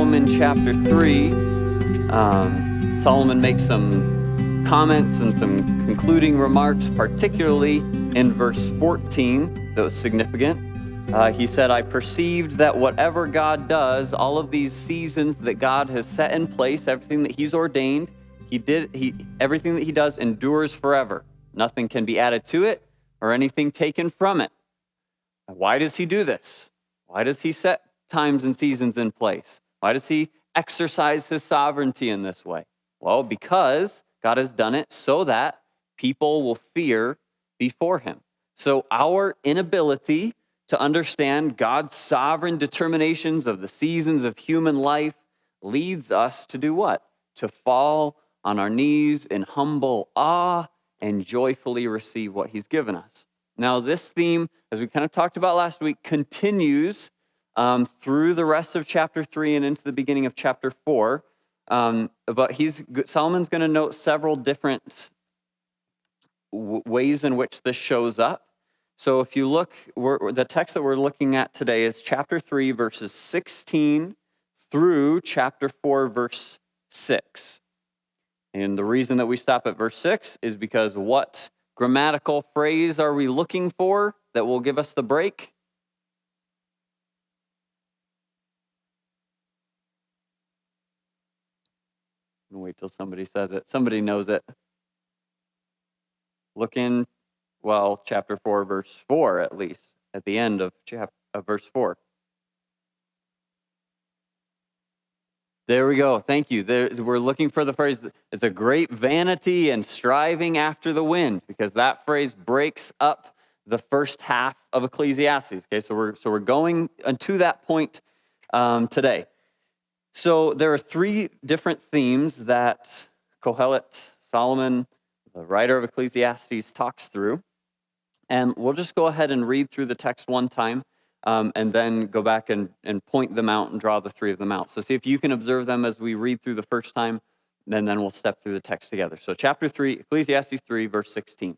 Solomon chapter 3. Solomon makes some comments and some concluding remarks, particularly in verse 14, that was significant. He said, I perceived that whatever God does, all of these seasons that God has set in place, everything that he's ordained, everything that he does endures forever. Nothing can be added to it or anything taken from it. Why does he do this? Why does he set times and seasons in place? Why does he exercise his sovereignty in this way? Well, because God has done it so that people will fear before him. So our inability to understand God's sovereign determinations of the seasons of human life leads us to do what? To fall on our knees in humble awe and joyfully receive what he's given us. Now, this theme, as we kind of talked about last week, continues through the rest of chapter 3 and into the beginning of chapter 4. But Solomon's going to note several different ways in which this shows up. So if you look, the text that we're looking at today is chapter 3, verses 16 through chapter 4, verse 6. And the reason that we stop at verse 6 is because what grammatical phrase are we looking for that will give us the break? I'll wait till somebody says it. Somebody knows it. Look in, chapter 4, verse 4 at least, at the end of verse 4. There we go. Thank you. We're looking for the phrase, it's a great vanity and striving after the wind, because that phrase breaks up the first half of Ecclesiastes. Okay, so we're going to that point today. So there are three different themes that Kohelet, Solomon, the writer of Ecclesiastes, talks through. And we'll just go ahead and read through the text one time, and then go back and point them out and draw the three of them out. So see if you can observe them as we read through the first time, and then we'll step through the text together. So chapter 3, Ecclesiastes 3, verse 16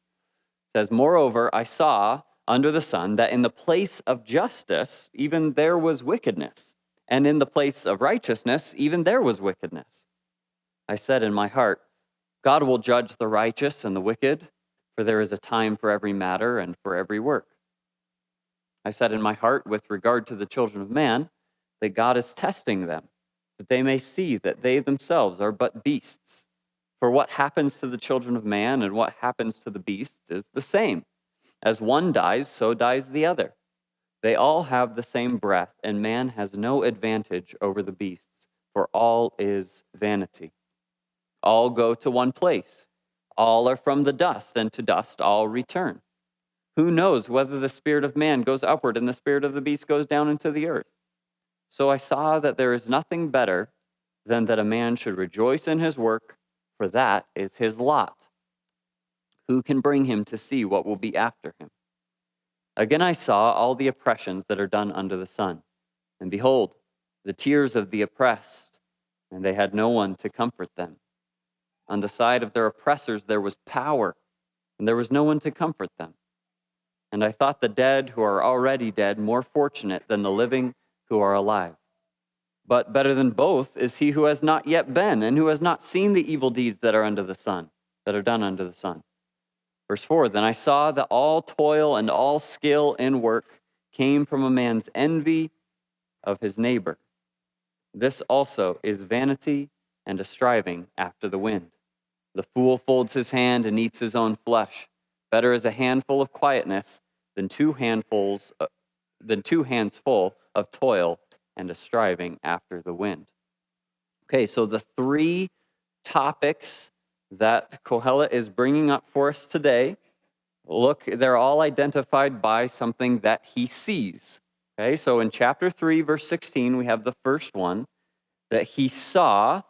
says, Moreover, I saw under the sun that in the place of justice, even there was wickedness. And in the place of righteousness, even there was wickedness. I said in my heart, God will judge the righteous and the wicked, for there is a time for every matter and for every work. I said in my heart, with regard to the children of man, that God is testing them, that they may see that they themselves are but beasts. For what happens to the children of man and what happens to the beasts is the same. As one dies, so dies the other. They all have the same breath, and man has no advantage over the beasts, for all is vanity. All go to one place. All are from the dust, and to dust all return. Who knows whether the spirit of man goes upward and the spirit of the beast goes down into the earth? So I saw that there is nothing better than that a man should rejoice in his work, for that is his lot. Who can bring him to see what will be after him? Again I saw all the oppressions that are done under the sun. And behold, the tears of the oppressed, and they had no one to comfort them. On the side of their oppressors there was power, and there was no one to comfort them. And I thought the dead who are already dead more fortunate than the living who are alive. But better than both is he who has not yet been, and who has not seen the evil deeds that are under the sun, that are done under the sun. Verse 4, Then I saw that all toil and all skill in work came from a man's envy of his neighbor. This also is vanity and a striving after the wind. The fool folds his hand and eats his own flesh. Better is a handful of quietness than two hands full of toil and a striving after the wind. Okay, so the three topics that Kohelet is bringing up for us today, look, they're all identified by something that he sees. Okay, so in chapter 3, verse 16, we have the first one, that he saw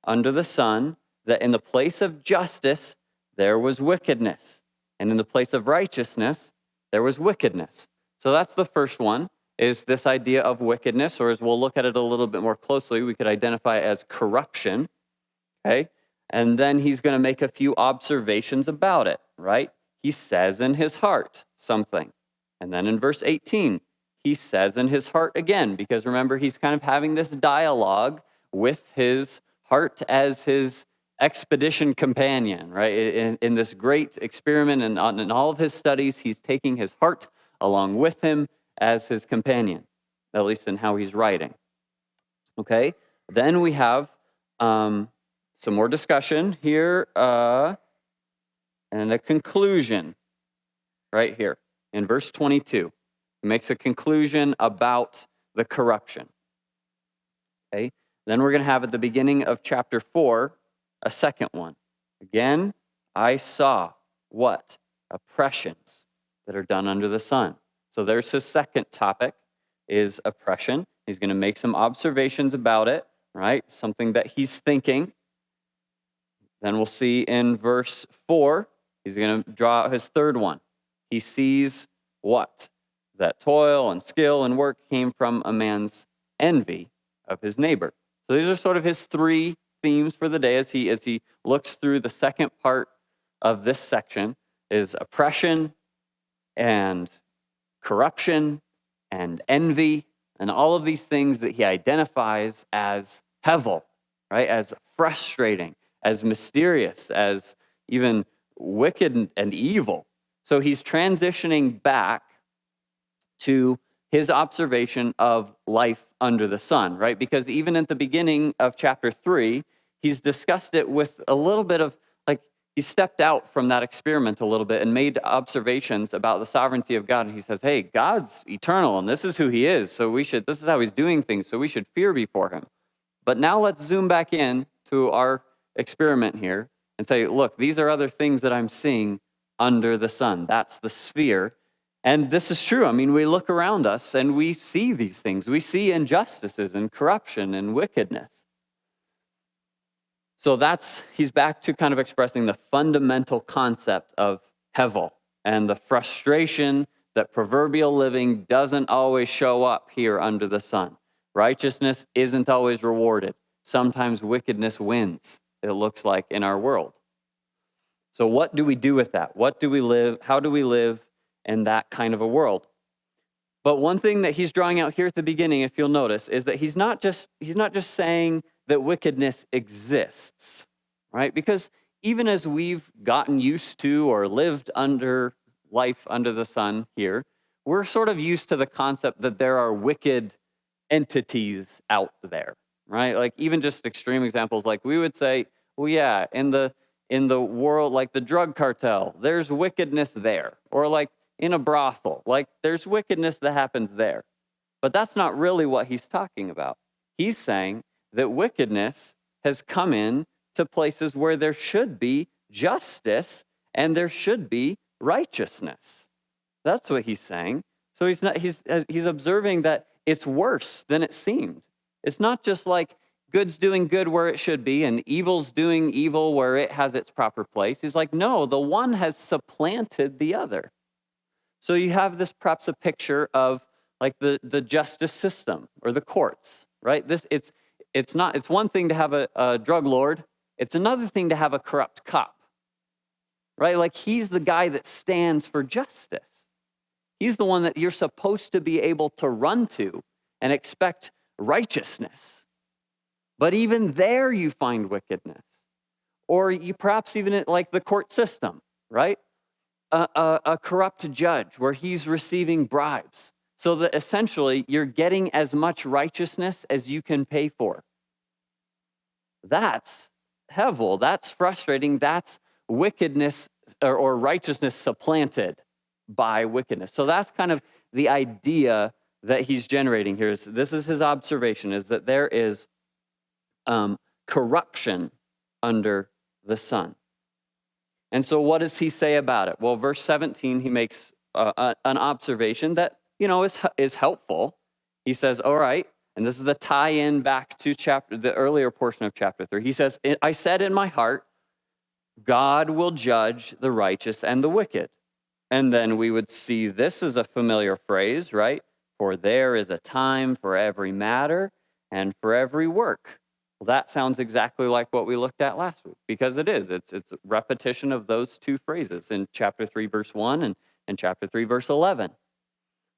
under the sun that in the place of justice, there was wickedness. And in the place of righteousness, there was wickedness. So that's the first one, is this idea of wickedness, or as we'll look at it a little bit more closely, we could identify it as corruption. Okay? And then he's going to make a few observations about it, right? He says in his heart something. And then in verse 18, he says in his heart again, because remember, he's kind of having this dialogue with his heart as his expedition companion, right? In this great experiment and in all of his studies, he's taking his heart along with him as his companion, at least in how he's writing. Okay, then we have some more discussion here and a conclusion right here in verse 22. He makes a conclusion about the corruption. Okay, then we're going to have at the beginning of chapter 4 a second one. Again, I saw what? Oppressions that are done under the sun. So there's his second topic, is oppression. He's going to make some observations about it, right? Something that he's thinking. Then we'll see in verse 4, he's going to draw out his third one. He sees what? That toil and skill and work came from a man's envy of his neighbor. So these are sort of his three themes for the day as he looks through the second part of this section, is oppression and corruption and envy and all of these things that he identifies as hevel, right? As frustrating, as mysterious, as even wicked and evil. So he's transitioning back to his observation of life under the sun, right? Because even at the beginning of chapter 3, he's discussed it with a little bit of, like, he stepped out from that experiment a little bit and made observations about the sovereignty of God. And he says, hey, God's eternal, and this is who he is, so this is how he's doing things, so we should fear before him. But now let's zoom back in to our experiment here and say, look, these are other things that I'm seeing under the sun. That's the sphere. And this is true. I mean, we look around us and we see these things. We see injustices and corruption and wickedness. So he's back to kind of expressing the fundamental concept of hevel and the frustration that proverbial living doesn't always show up here under the sun. Righteousness isn't always rewarded. Sometimes wickedness wins, it looks like, in our world. So what do we do with that? How do we live in that kind of a world? But one thing that he's drawing out here at the beginning, if you'll notice, is that he's not just saying that wickedness exists, right? Because even as we've gotten used to or lived under life under the sun here, we're sort of used to the concept that there are wicked entities out there, right? Like even just extreme examples, like we would say, well, yeah, in the world, like the drug cartel, there's wickedness there. Or like in a brothel, like there's wickedness that happens there. But that's not really what he's talking about. He's saying that wickedness has come in to places where there should be justice and there should be righteousness. That's what he's saying. So he's observing that it's worse than it seemed. It's not just like good's doing good where it should be and evil's doing evil where it has its proper place. He's like, no, the one has supplanted the other. So you have this perhaps a picture of like the justice system or the courts, right? It's one thing to have a drug lord. It's another thing to have a corrupt cop, right? Like he's the guy that stands for justice. He's the one that you're supposed to be able to run to and expect righteousness. But even there you find wickedness. Or you perhaps even like the court system, right? A corrupt judge where he's receiving bribes so that essentially you're getting as much righteousness as you can pay for. That's hevel. That's frustrating. That's wickedness or righteousness supplanted by wickedness. So that's kind of the idea that he's generating here. This is his observation, is that there is corruption under the sun. And so what does he say about it? Well, verse 17, he makes an observation that, is helpful. He says, all right, and this is a tie-in back to the earlier portion of chapter 3. He says, I said in my heart, God will judge the righteous and the wicked. And then we would see this is a familiar phrase, right? For there is a time for every matter and for every work. Well, that sounds exactly like what we looked at last week, because it is. It's a repetition of those two phrases in chapter 3, verse 1 and chapter 3, verse 11.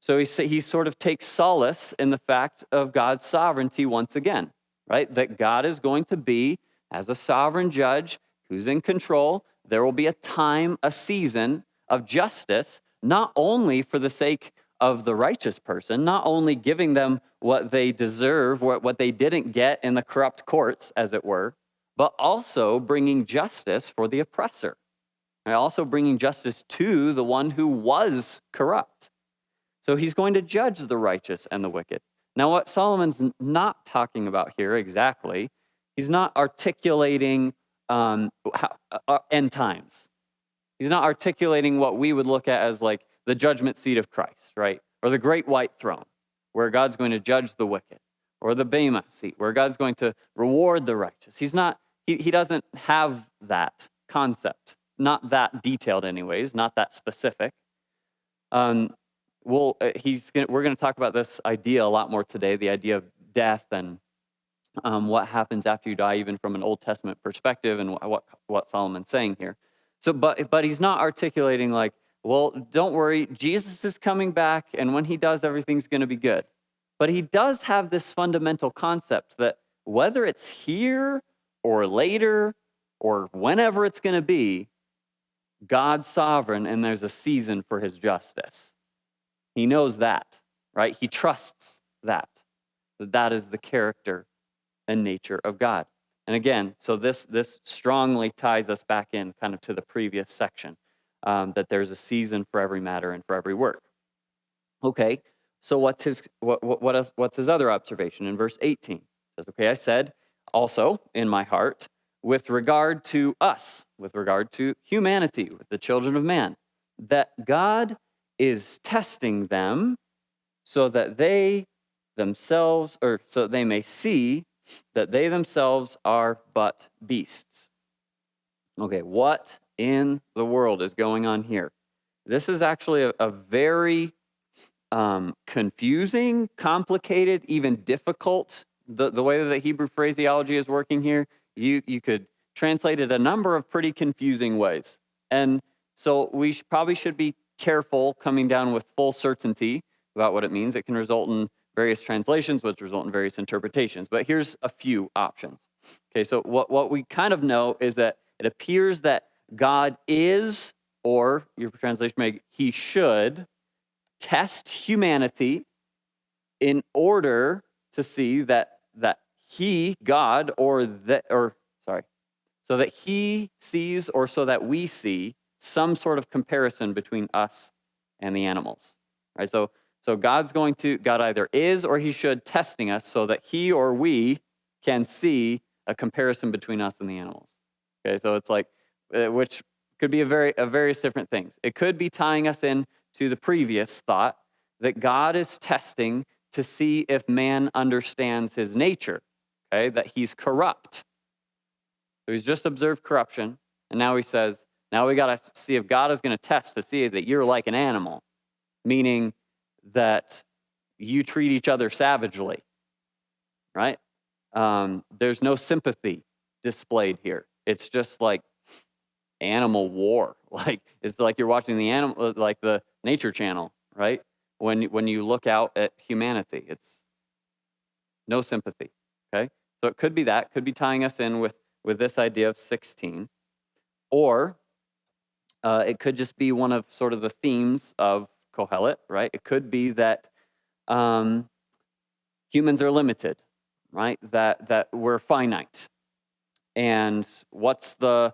So he sort of takes solace in the fact of God's sovereignty once again, right? That God is going to be, as a sovereign judge who's in control, there will be a time, a season of justice, not only for the sake of the righteous person, not only giving them what they deserve, what they didn't get in the corrupt courts, as it were, but also bringing justice for the oppressor, and also bringing justice to the one who was corrupt. So he's going to judge the righteous and the wicked. Now, what Solomon's not talking about here exactly, he's not articulating end times. He's not articulating what we would look at as like the judgment seat of Christ, right? Or the great white throne, where God's going to judge the wicked. Or the Bema seat, where God's going to reward the righteous. He doesn't have that concept. Not that detailed anyways, not that specific. We're going to talk about this idea a lot more today, the idea of death and what happens after you die, even from an Old Testament perspective, and what Solomon's saying here. So, but he's not articulating like, well, don't worry, Jesus is coming back, and when he does, everything's going to be good. But he does have this fundamental concept that whether it's here or later or whenever it's going to be, God's sovereign, and there's a season for his justice. He knows that, right? He trusts that is the character and nature of God. And again, so this strongly ties us back in kind of to the previous section, that there's a season for every matter and for every work. Okay, so what's his other observation in verse 18? It says, okay, I said also in my heart, with regard to us, with regard to humanity, with the children of man, that God is testing them so that they themselves, or so they may see that they themselves are but beasts. Okay, what in the world is going on here? This is actually a very confusing, complicated, even difficult, the way that the Hebrew phraseology is working here. You could translate it a number of pretty confusing ways. And so we probably should be careful coming down with full certainty about what it means. It can result in various translations, which result in various interpretations. But here's a few options. Okay, so what we kind of know is that it appears that God is, or your translation may, he should, test humanity in order to see that he, God, so that he sees, or so that we see some sort of comparison between us and the animals. Right? So God either is or he should testing us so that he or we can see a comparison between us and the animals. Okay, so it's like, which could be a various different things. It could be tying us in to the previous thought that God is testing to see if man understands his nature, okay, that he's corrupt. So he's just observed corruption, and now he says, now we got to see if God is going to test to see that you're like an animal, meaning that you treat each other savagely, right? There's no sympathy displayed here. It's just like animal war. Like it's like you're watching the Nature Channel, right? When you look out at humanity, it's no sympathy. Okay, so it could be that, could be tying us in with this idea of 16, or it could just be one of sort of the themes of Kohelet, right? It could be that humans are limited, right? That we're finite. And what's the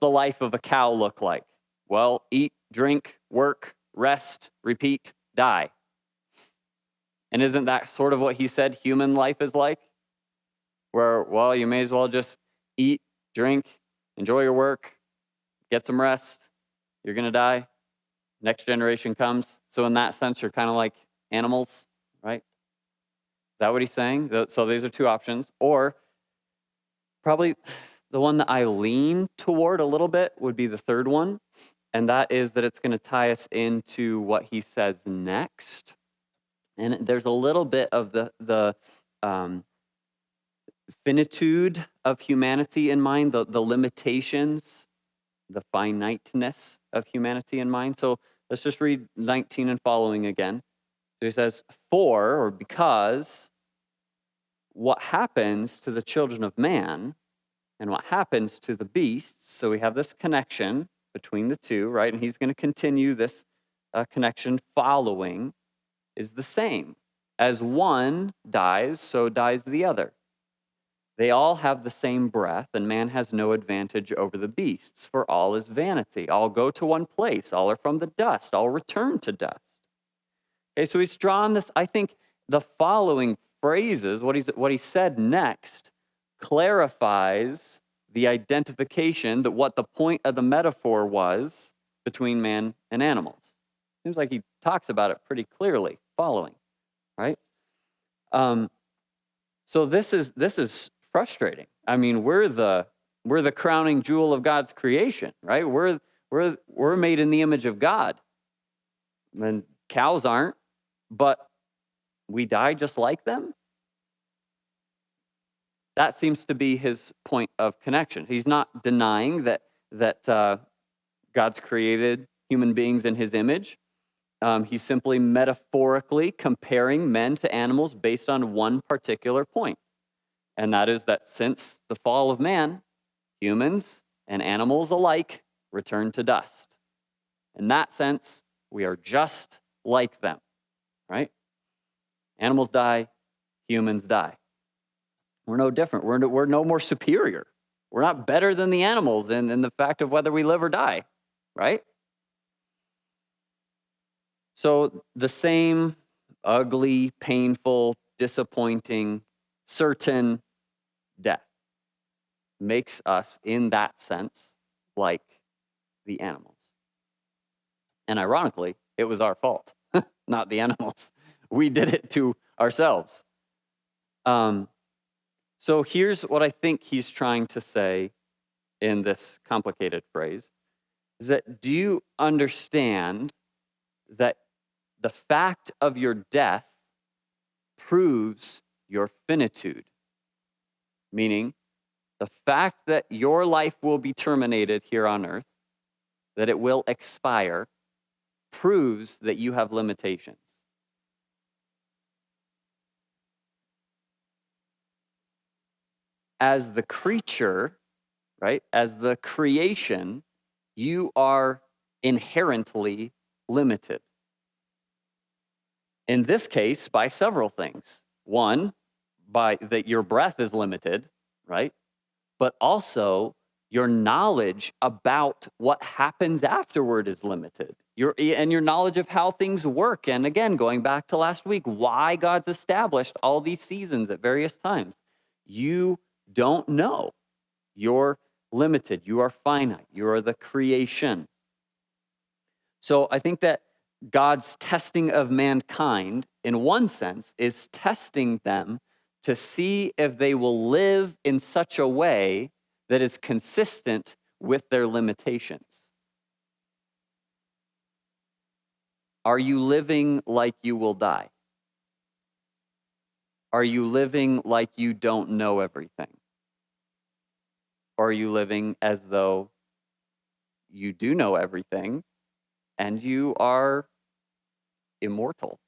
life of a cow look like? Well, eat, drink, work, rest, repeat, die. And isn't that sort of what he said human life is like? Where, well, you may as well just eat, drink, enjoy your work, get some rest. You're going to die. Next generation comes. So in that sense, you're kind of like animals, right? Is that what he's saying? So these are two options. Or probably the one that I lean toward a little bit would be the third one. And that is that it's going to tie us into what he says next. And there's a little bit of the finitude of humanity in mind, the limitations, the finiteness of humanity in mind. So let's just read 19 and following again. So he says, because what happens to the children of man and what happens to the beasts. So we have this connection between the two, right? And he's going to continue this connection following is the same. As one dies, so dies the other. They all have the same breath, and man has no advantage over the beasts, for all is vanity. All go to one place. All are from the dust. All return to dust. Okay, so he's drawn this. I think the following phrases, what he said next, clarifies the identification that what the point of the metaphor was between man and animals. Seems like he talks about it pretty clearly following, right? So this is frustrating. I mean, we're the crowning jewel of God's creation, right? We're made in the image of God. And cows aren't, but we die just like them. That seems to be his point of connection. He's not denying that God's created human beings in his image. He's simply metaphorically comparing men to animals based on one particular point. And that is that since the fall of man, humans and animals alike return to dust. In that sense, we are just like them, right? Animals die, humans die. We're no different. We're no more superior. We're not better than the animals in the fact of whether we live or die, right? So the same ugly, painful, disappointing, certain death makes us, in that sense, like the animals. And ironically, it was our fault, not the animals. We did it to ourselves. So here's what I think he's trying to say in this complicated phrase, is that do you understand that the fact of your death proves your finitude? Meaning, the fact that your life will be terminated here on earth, that it will expire, proves that you have limitations. As the creature, right, as the creation, you are inherently limited. In this case, by several things. One, by that your breath is limited, right? But also your knowledge about what happens afterward is limited. Your knowledge of how things work. And again, going back to last week, why God's established all these seasons at various times. You don't know. You're limited. You are finite. You are the creation. So I think that God's testing of mankind, in one sense, is testing them to see if they will live in such a way that is consistent with their limitations. Are you living like you will die? Are you living like you don't know everything? Or are you living as though you do know everything and you are immortal,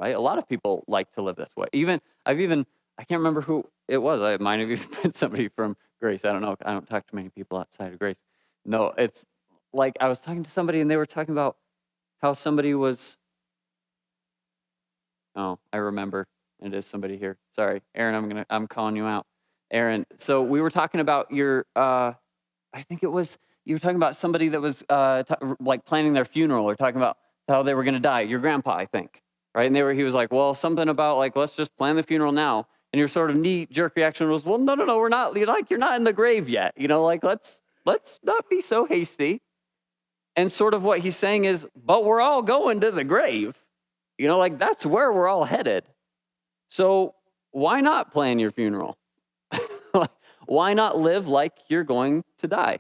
right? A lot of people like to live this way. I can't remember who it was. It might have even been somebody from Grace. I don't know. I don't talk to many people outside of Grace. No, it's like I was talking to somebody and they were talking about how somebody was, oh, I remember. It is somebody here. Sorry, Aaron, I'm calling you out. Aaron, so we were talking about your, I think it was, you were talking about somebody that was like planning their funeral or talking about how they were going to die. Your grandpa, I think, right? And he was like, well, something about like, let's just plan the funeral now. And your sort of knee-jerk reaction was, well, no, we're not. You're not in the grave yet. Like let's not be so hasty. And sort of what he's saying is, but we're all going to the grave. Like that's where we're all headed. So why not plan your funeral? Why not live like you're going to die?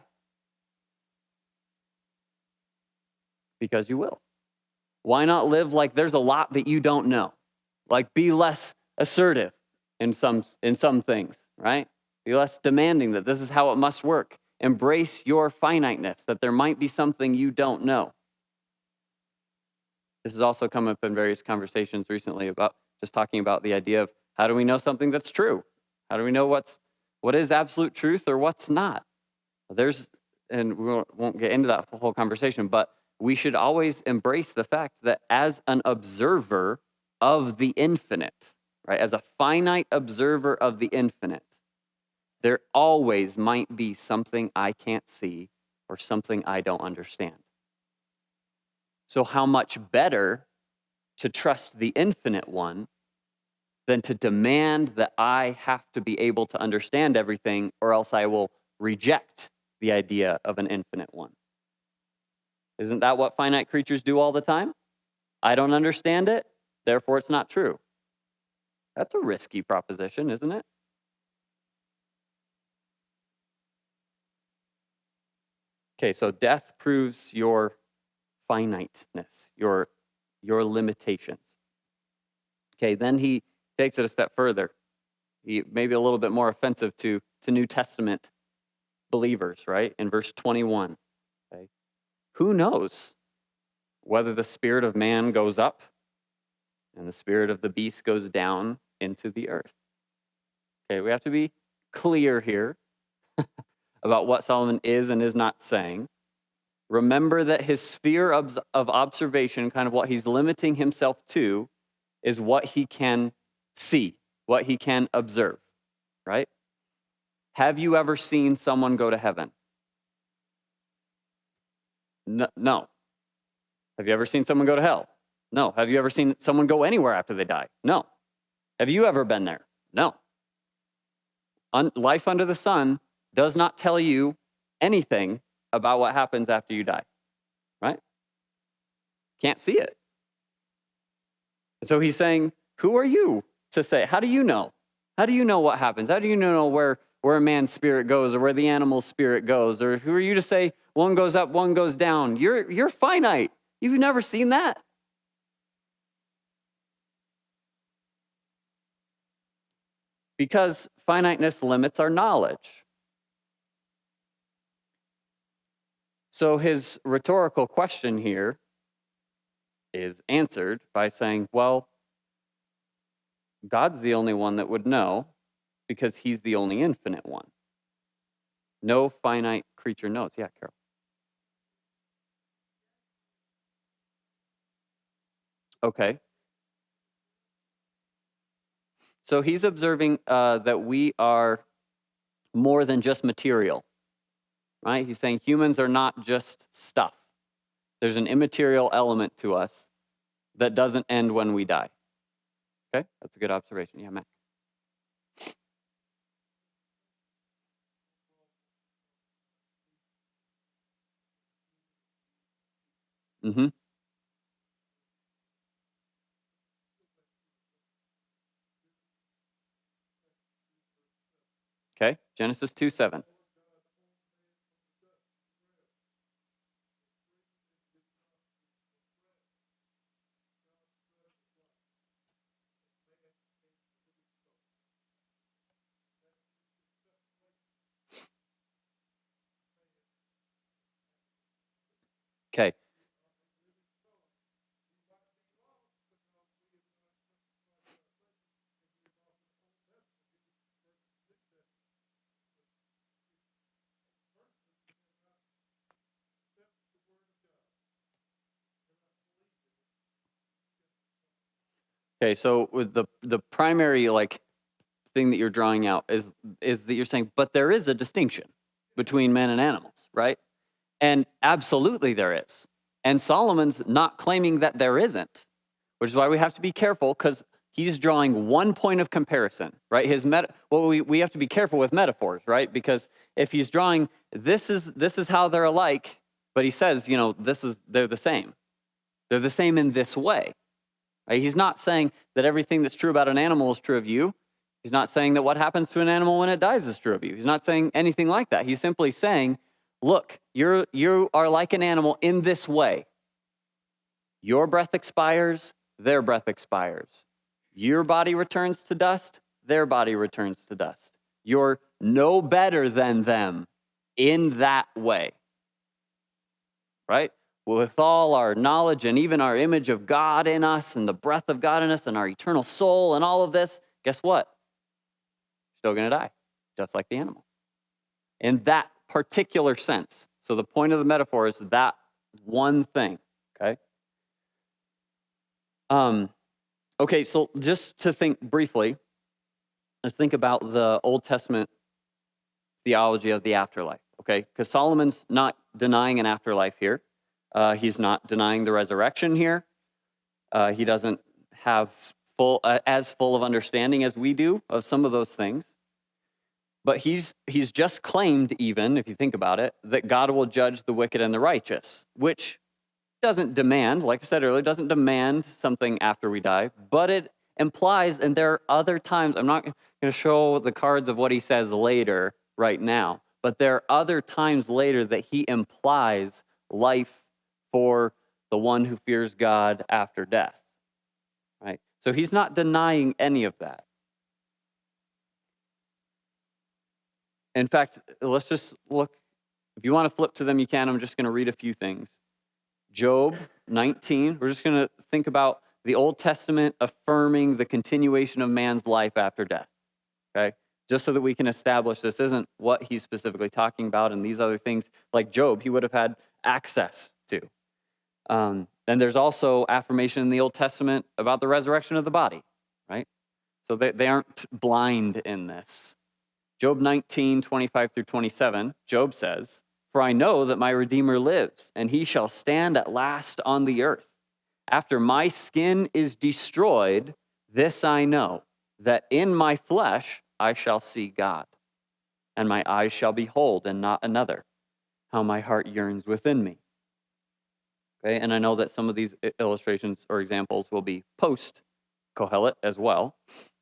Because you will. Why not live like there's a lot that you don't know? Like be less assertive in some things, right? Be less demanding that this is how it must work. Embrace your finiteness, that there might be something you don't know. This has also come up in various conversations recently about just talking about the idea of How do we know something that's true? How do we know what is absolute truth or what's not? And we won't get into that whole conversation, but we should always embrace the fact that as an observer of the infinite, right, as a finite observer of the infinite, there always might be something I can't see or something I don't understand. So how much better to trust the infinite one than to demand that I have to be able to understand everything, or else I will reject the idea of an infinite one. Isn't that what finite creatures do all the time? I don't understand it, therefore it's not true. That's a risky proposition, isn't it? Okay, so death proves your finiteness, your limitations. Okay, then he takes it a step further. He maybe a little bit more offensive to New Testament believers, right? In verse 21. Okay. Who knows whether the spirit of man goes up and the spirit of the beast goes down into the earth? Okay, we have to be clear here about what Solomon is and is not saying. Remember that his sphere of observation, kind of what he's limiting himself to, is what he can see, what he can observe, right? Have you ever seen someone go to heaven? No. Have you ever seen someone go to hell? No. Have you ever seen someone go anywhere after they die? No. Have you ever been there? No. Life under the sun does not tell you anything about what happens after you die, right? Can't see it. So he's saying, who are you to say? How do you know? How do you know what happens? How do you know where a man's spirit goes or where the animal's spirit goes? Or who are you to say one goes up, one goes down? You're finite. You've never seen that. Because finiteness limits our knowledge. So his rhetorical question here is answered by saying, well, God's the only one that would know because he's the only infinite one. No finite creature knows. Yeah, Carol. Okay. So he's observing that we are more than just material, right? He's saying humans are not just stuff. There's an immaterial element to us that doesn't end when we die. Okay, that's a good observation. Yeah, Matt. Mm-hmm. Okay, Genesis 2:7. Okay. Okay, so with the primary thing that you're drawing out is that you're saying, but there is a distinction between men and animals, right? And absolutely there is. And Solomon's not claiming that there isn't, which is why we have to be careful, because he's drawing one point of comparison, right? We have to be careful with metaphors, right? Because if he's drawing this is how they're alike, but he says, they're the same. They're the same in this way. Right? He's not saying that everything that's true about an animal is true of you. He's not saying that what happens to an animal when it dies is true of you. He's not saying anything like that. He's simply saying, look, you are like an animal in this way. Your breath expires, their breath expires. Your body returns to dust, their body returns to dust. You're no better than them in that way. Right? With all our knowledge and even our image of God in us and the breath of God in us and our eternal soul and all of this, guess what? Still going to die, just like the animal. In that particular sense. So the point of the metaphor is that one thing, okay? Okay, so just to think briefly, let's think about the Old Testament theology of the afterlife, okay? Because Solomon's not denying an afterlife here. He's not denying the resurrection here. He doesn't have as full of understanding as we do of some of those things. But he's just claimed, even, if you think about it, that God will judge the wicked and the righteous, which doesn't demand, like I said earlier, doesn't demand something after we die, but it implies, and there are other times, I'm not going to show the cards of what he says later right now, but there are other times later that he implies life for the one who fears God after death, right? So he's not denying any of that. In fact, let's just look. If you want to flip to them, you can. I'm just going to read a few things. Job 19. We're just going to think about the Old Testament affirming the continuation of man's life after death. Okay? Just so that we can establish this isn't what he's specifically talking about, and these other things, like Job, he would have had access to. And there's also affirmation in the Old Testament about the resurrection of the body, right? So they aren't blind in this. Job 19, 25 through 27, Job says, "For I know that my Redeemer lives, and he shall stand at last on the earth. After my skin is destroyed, this I know, that in my flesh I shall see God, and my eyes shall behold, and not another. How my heart yearns within me." Okay, and I know that some of these illustrations or examples will be post-Kohelet as well,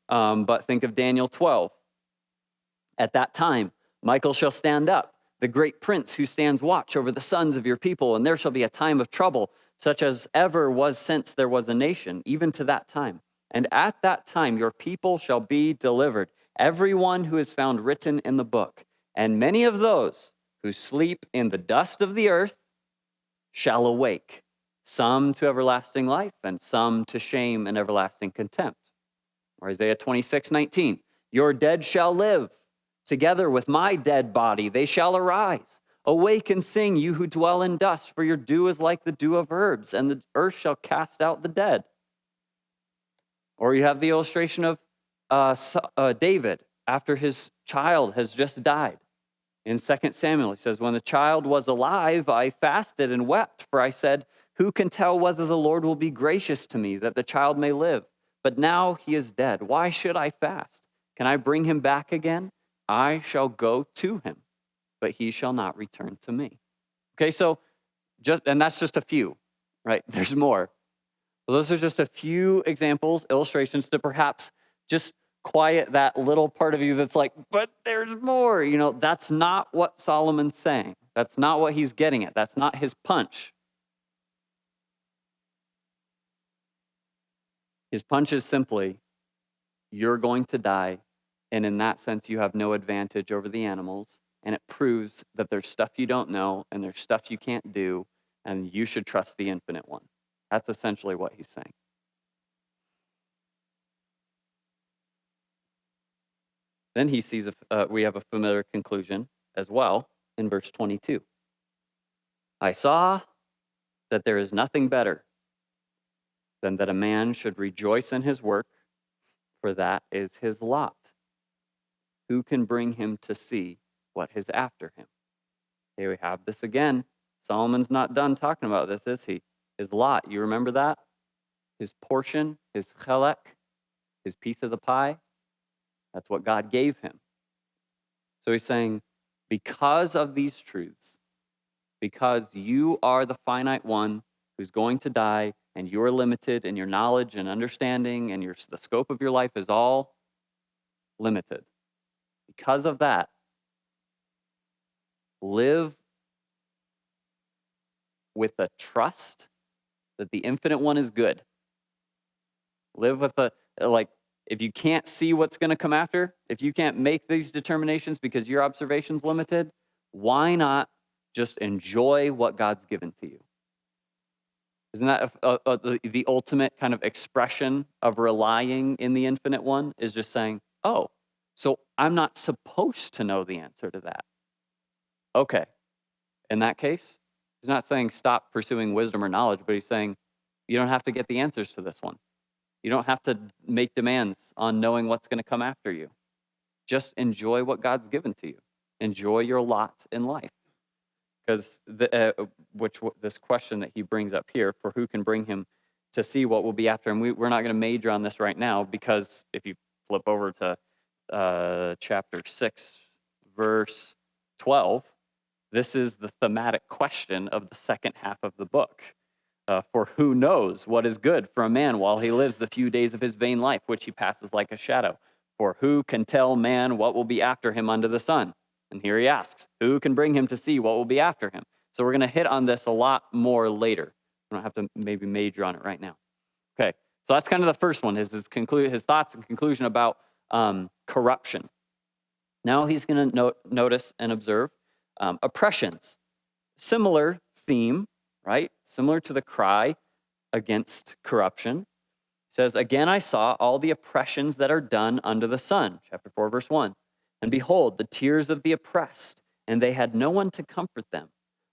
but think of Daniel 12. "At that time, Michael shall stand up, the great prince who stands watch over the sons of your people, and there shall be a time of trouble, such as ever was since there was a nation, even to that time. And at that time your people shall be delivered, everyone who is found written in the book. And many of those who sleep in the dust of the earth shall awake, some to everlasting life, and some to shame and everlasting contempt." Or Isaiah 26:19, "Your dead shall live. Together with my dead body, they shall arise. Awake and sing, you who dwell in dust, for your dew is like the dew of herbs, and the earth shall cast out the dead." Or you have the illustration of David after his child has just died. In 2 Samuel, he says, "When the child was alive, I fasted and wept, for I said, who can tell whether the Lord will be gracious to me, that the child may live? But now he is dead. Why should I fast? Can I bring him back again? I shall go to him, but he shall not return to me." Okay, so and that's just a few, right? There's more. But those are just a few examples, illustrations to perhaps just quiet that little part of you that's like, but there's more. That's not what Solomon's saying. That's not what he's getting at. That's not his punch. His punch is simply, you're going to die. And in that sense, you have no advantage over the animals. And it proves that there's stuff you don't know and there's stuff you can't do. And you should trust the infinite one. That's essentially what he's saying. Then he sees, we have a familiar conclusion as well in verse 22. "I saw that there is nothing better than that a man should rejoice in his work, for that is his lot. Who can bring him to see what is after him?" Here we have this again. Solomon's not done talking about this, is he? His lot, you remember that? His portion, his chelek, his piece of the pie. That's what God gave him. So he's saying, because of these truths, because you are the finite one who's going to die, and you're limited, and your knowledge and understanding and the scope of your life is all limited. Because of that, live with a trust that the infinite one is good. Live with if you can't see what's going to come after, if you can't make these determinations because your observation's limited, why not just enjoy what God's given to you? Isn't that the ultimate kind of expression of relying in the infinite one, is just saying, oh, so I'm not supposed to know the answer to that. Okay. In that case, he's not saying stop pursuing wisdom or knowledge, but he's saying you don't have to get the answers to this one. You don't have to make demands on knowing what's going to come after you. Just enjoy what God's given to you. Enjoy your lot in life. Because this question that he brings up here, for who can bring him to see what will be after him, we're not going to major on this right now, because if you flip over to chapter 6, verse 12, this is the thematic question of the second half of the book. For who knows what is good for a man while he lives the few days of his vain life, which he passes like a shadow? For who can tell man what will be after him under the sun? And here he asks, who can bring him to see what will be after him? So we're going to hit on this a lot more later. We don't have to maybe major on it right now. Okay, so that's kind of the first one, his thoughts and conclusion about corruption. Now he's going to notice and observe oppressions. Similar theme, right? Similar to the cry against corruption. He says, again, I saw all the oppressions that are done under the sun. Chapter 4, verse 1. And behold, the tears of the oppressed, and they had no one to comfort them.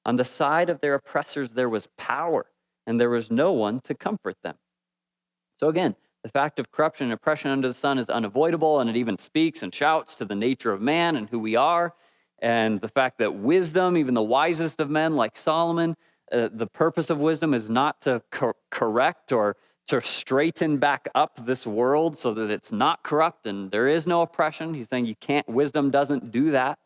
On the side of their oppressors there was power, and there was no one to comfort them. So again, the fact of corruption and oppression under the sun is unavoidable, and it even speaks and shouts to the nature of man and who we are. And the fact that wisdom, even the wisest of men like Solomon, the purpose of wisdom is not to correct or to straighten back up this world so that it's not corrupt and there is no oppression. He's saying wisdom doesn't do that.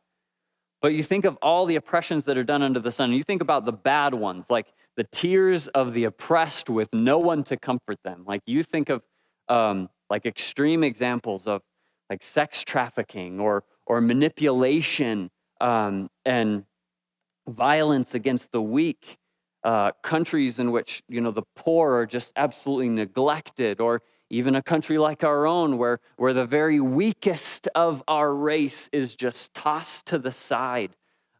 But you think of all the oppressions that are done under the sun, and you think about the bad ones, like the tears of the oppressed with no one to comfort them. Like you think of like extreme examples of like sex trafficking or manipulation and violence against the weak. Countries in which, the poor are just absolutely neglected, or even a country like our own where the very weakest of our race is just tossed to the side.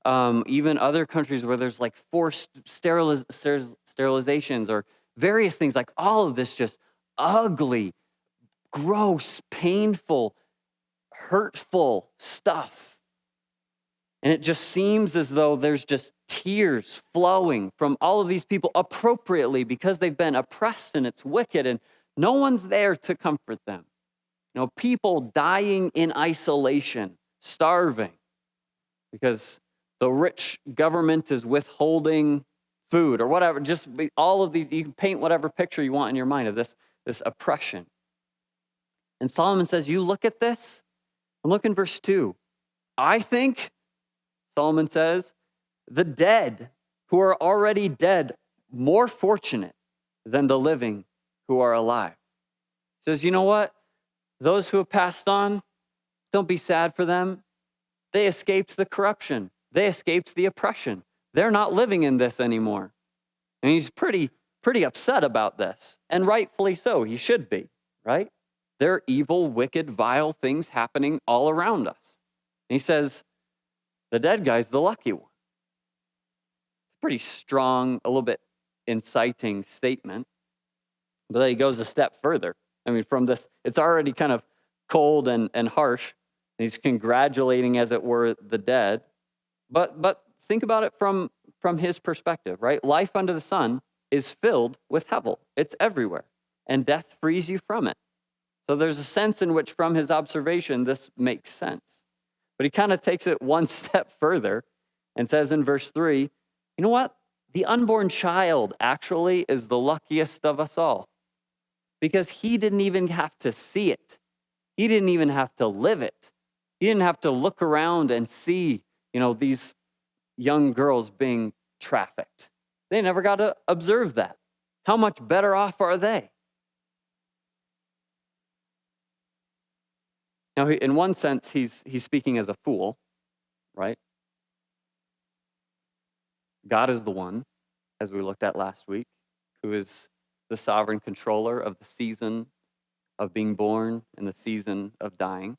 Even other countries where there's like forced sterilizations or various things, like all of this just ugly, gross, painful, hurtful stuff. And it just seems as though there's just tears flowing from all of these people appropriately because they've been oppressed and it's wicked and no one's there to comfort them. People dying in isolation, starving because the rich government is withholding food or whatever. Just all of these, you can paint whatever picture you want in your mind of this oppression. And Solomon says, you look at this, and look in verse 2. I think, Solomon says, the dead who are already dead more fortunate than the living who are alive. He says, you know what? Those who have passed on, don't be sad for them. They escaped the corruption. They escaped the oppression. They're not living in this anymore. And he's pretty upset about this. And rightfully so. He should be, right? There are evil, wicked, vile things happening all around us. And he says, the dead guy's the lucky one. It's a pretty strong, a little bit inciting statement. But then he goes a step further. From this, it's already kind of cold and harsh. And he's congratulating, as it were, the dead. But think about it from his perspective, right? Life under the sun is filled with hevel. It's everywhere. And death frees you from it. So there's a sense in which, from his observation, this makes sense. But he kind of takes it one step further and says in verse 3, you know what? The unborn child actually is the luckiest of us all because he didn't even have to see it. He didn't even have to live it. He didn't have to look around and see, these young girls being trafficked. They never got to observe that. How much better off are they? Now, in one sense, he's speaking as a fool, right? God is the one, as we looked at last week, who is the sovereign controller of the season of being born and the season of dying.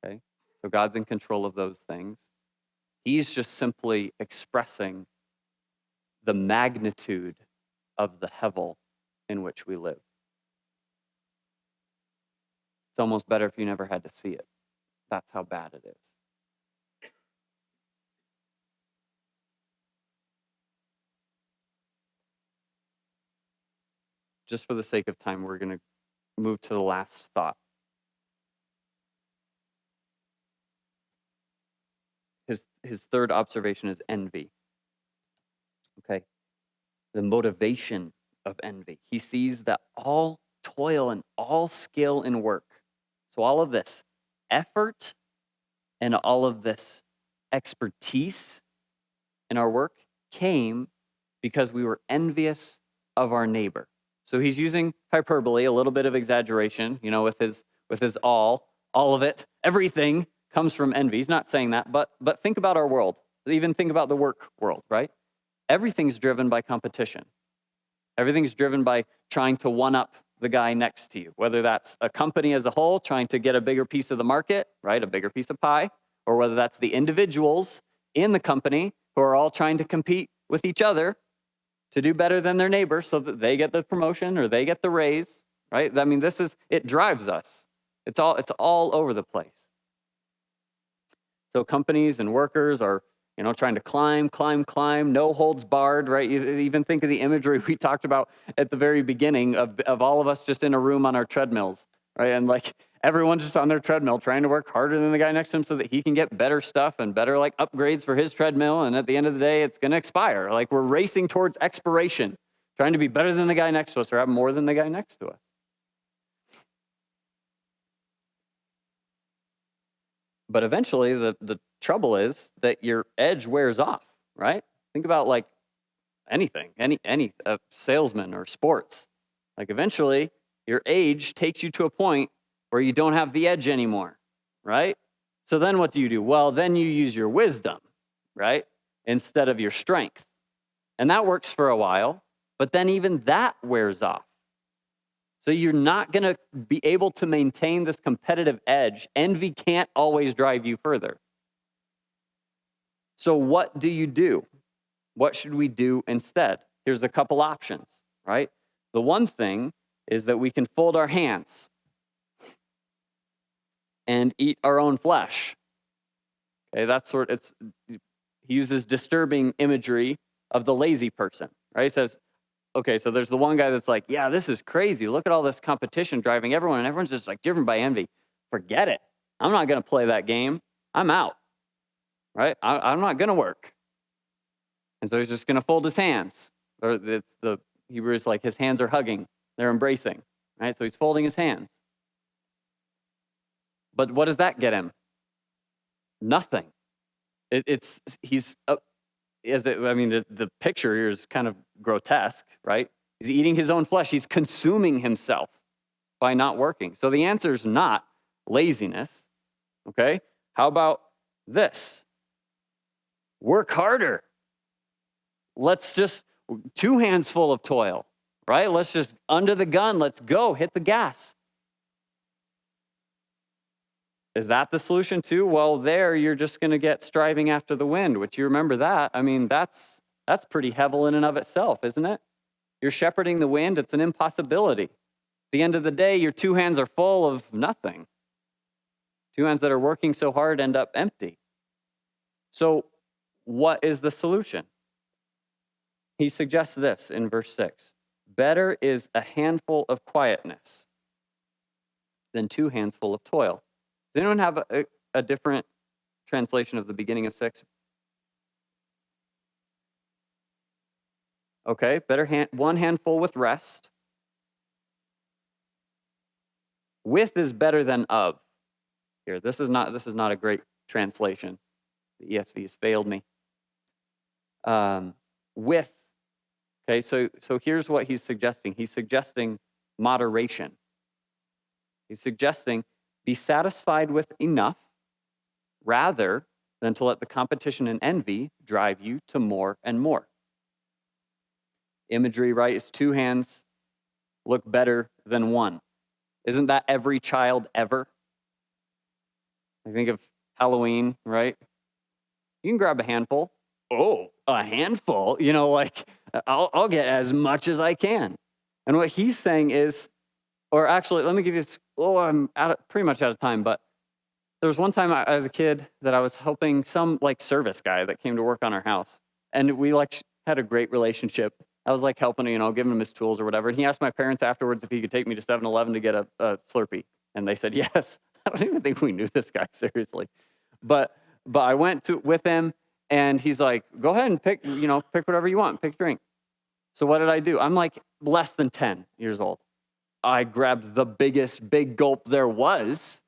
Okay? So God's in control of those things. He's just simply expressing the magnitude of the hevel in which we live. It's almost better if you never had to see it. That's how bad it is. Just for the sake of time, we're going to move to the last thought. His third observation is envy. Okay? The motivation of envy. He sees that all toil and all skill in work, so all of this effort and all of this expertise in our work came because we were envious of our neighbor. So he's using hyperbole, a little bit of exaggeration, with his all of it, everything comes from envy. He's not saying that, but think about our world. Even think about the work world, right? Everything's driven by competition. Everything's driven by trying to one-up the guy next to you, whether that's a company as a whole trying to get a bigger piece of the market, right, a bigger piece of pie, or whether that's the individuals in the company who are all trying to compete with each other to do better than their neighbor so that they get the promotion or they get the raise, right? I mean, it drives us. It's all over the place. So companies and workers are, trying to climb, no holds barred, right? You even think of the imagery we talked about at the very beginning of all of us just in a room on our treadmills, right? And like everyone's just on their treadmill trying to work harder than the guy next to him so that he can get better stuff and better like upgrades for his treadmill. And at the end of the day, it's going to expire. Like we're racing towards expiration, trying to be better than the guy next to us or have more than the guy next to us. But eventually, the trouble is that your edge wears off, right? Think about like anything, any salesman or sports. Like eventually, your age takes you to a point where you don't have the edge anymore, right? So then what do? Well, then you use your wisdom, right? Instead of your strength. And that works for a while, but then even that wears off. So you're not going to be able to maintain this competitive edge. Envy can't always drive you further. So what do? What should we do instead? Here's a couple options, right? The one thing is that we can fold our hands and eat our own flesh. Okay, he uses disturbing imagery of the lazy person, right? He says, okay, so there's the one guy that's like, yeah, this is crazy. Look at all this competition driving everyone, and everyone's just like driven by envy. Forget it. I'm not going to play that game. I'm out, right? I'm not going to work. And so he's just going to fold his hands. Or it's the Hebrew is like his hands are hugging. They're embracing, right? So he's folding his hands. But what does that get him? Nothing. The picture here is kind of grotesque, right? He's eating his own flesh. He's consuming himself by not working. So the answer is not laziness, okay? How about this? Work harder. Let's just, 2 hands full of toil, right? Let's just, under the gun, let's go, hit the gas. Is that the solution too? Well, there you're just going to get striving after the wind, which you remember that. I mean, that's pretty hevel in and of itself, isn't it? You're shepherding the wind. It's an impossibility. At the end of the day, your 2 hands are full of nothing. 2 hands that are working so hard end up empty. So what is the solution? He suggests this in verse 6. Better is a handful of quietness than 2 hands full of toil. Does anyone have a different translation of the beginning of 6? Okay, better 1 handful with rest. With is better than of. Here, this is not a great translation. The ESV has failed me. With. Okay, so here's what he's suggesting. He's suggesting moderation. He's suggesting be satisfied with enough rather than to let the competition and envy drive you to more and more. Imagery, right, is 2 hands look better than 1. Isn't that every child ever? I think of Halloween, right? You can grab a handful. Oh, a handful? I'll get as much as I can. And what he's saying is, or actually, let me give you this. Oh, I'm pretty much out of time, but there was one time as a kid that I was helping some service guy that came to work on our house. And we had a great relationship. I was helping, giving him his tools or whatever. And he asked my parents afterwards if he could take me to 7-Eleven to get a Slurpee. And they said yes. I don't even think we knew this guy, seriously. But I went with him, and he's like, go ahead and pick whatever you want, pick a drink. So what did I do? I'm less than 10 years old. I grabbed the biggest big gulp there was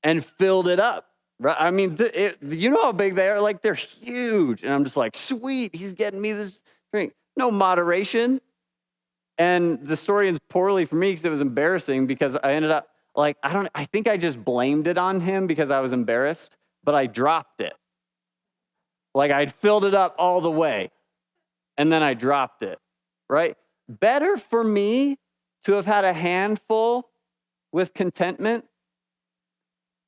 and filled it up. Right? I mean, you know how big they are? They're huge. And I'm just sweet, he's getting me this drink. No moderation. And the story ends poorly for me because it was embarrassing, because I ended up, I think I just blamed it on him because I was embarrassed, but I dropped it. I'd filled it up all the way, and then I dropped it, right? Better for me to have had a handful with contentment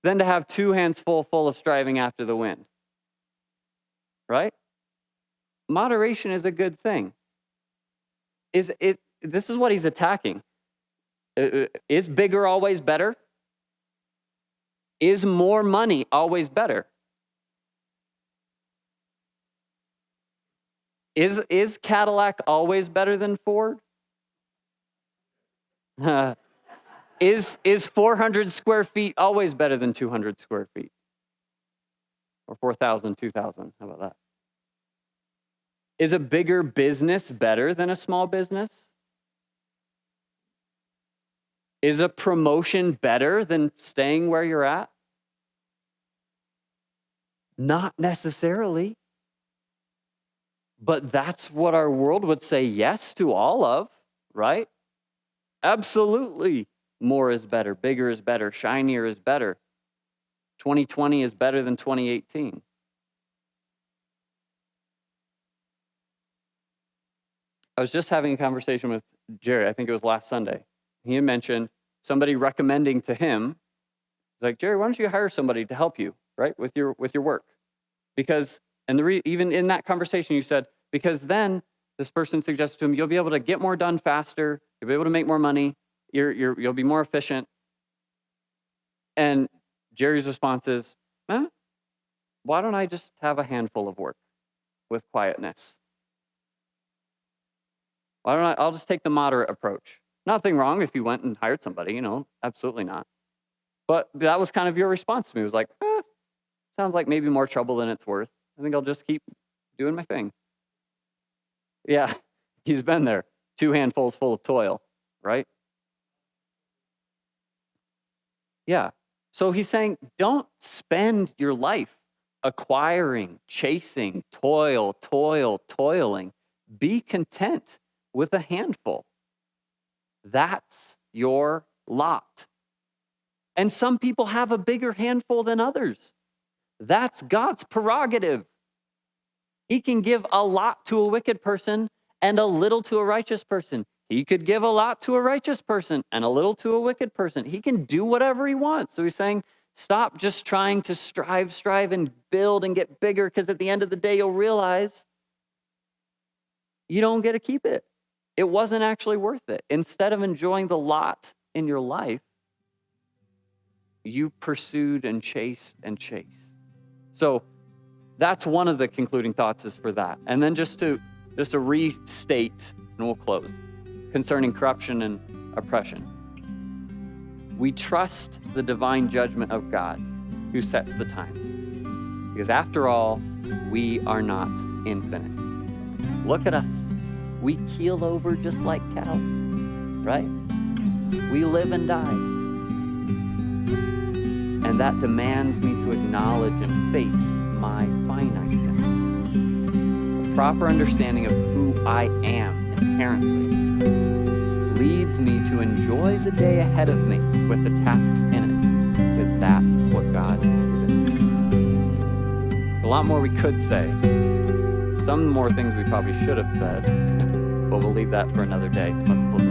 than to have 2 hands full of striving after the wind, right? Moderation is a good thing. This is what he's attacking. Is bigger always better? Is more money always better? Is Cadillac always better than Ford? Is 400 square feet always better than 200 square feet? Or 4,000, 2,000? How about that? Is a bigger business better than a small business? Is a promotion better than staying where you're at? Not necessarily. But that's what our world would say yes to all of, right? Absolutely. More is better. Bigger is better. Shinier is better. 2020 is better than 2018. I was just having a conversation with Jerry. I think it was last Sunday. He had mentioned somebody recommending to him, he's like, Jerry, why don't you hire somebody to help you, right, with your work? Because, and even in that conversation, you said, because then this person suggested to him, you'll be able to get more done faster, you'll be able to make more money, you'll be more efficient. And Jerry's response is, why don't I just have a handful of work with quietness? I'll just take the moderate approach. Nothing wrong if you went and hired somebody, absolutely not. But that was kind of your response to me. It was like, sounds like maybe more trouble than it's worth. I think I'll just keep doing my thing. Yeah, he's been there. 2 handfuls full of toil, right? Yeah. So he's saying, don't spend your life acquiring, chasing, toiling. Be content with a handful. That's your lot. And some people have a bigger handful than others. That's God's prerogative. He can give a lot to a wicked person and a little to a righteous person. He could give a lot to a righteous person and a little to a wicked person. He can do whatever he wants. So he's saying, stop just trying to strive and build and get bigger, because at the end of the day, you'll realize you don't get to keep it. It wasn't actually worth it. Instead of enjoying the lot in your life, you pursued and chased. So that's one of the concluding thoughts is for that. And then just to restate, and we'll close, concerning corruption and oppression. We trust the divine judgment of God who sets the times. Because after all, we are not infinite. Look at us. We keel over just like cows, right? We live and die. And that demands me to acknowledge and face my finiteness. A proper understanding of who I am inherently leads me to enjoy the day ahead of me with the tasks in it, because that's what God has given. A lot more we could say. Some more things we probably should have said, but we'll leave that for another day. Let's close.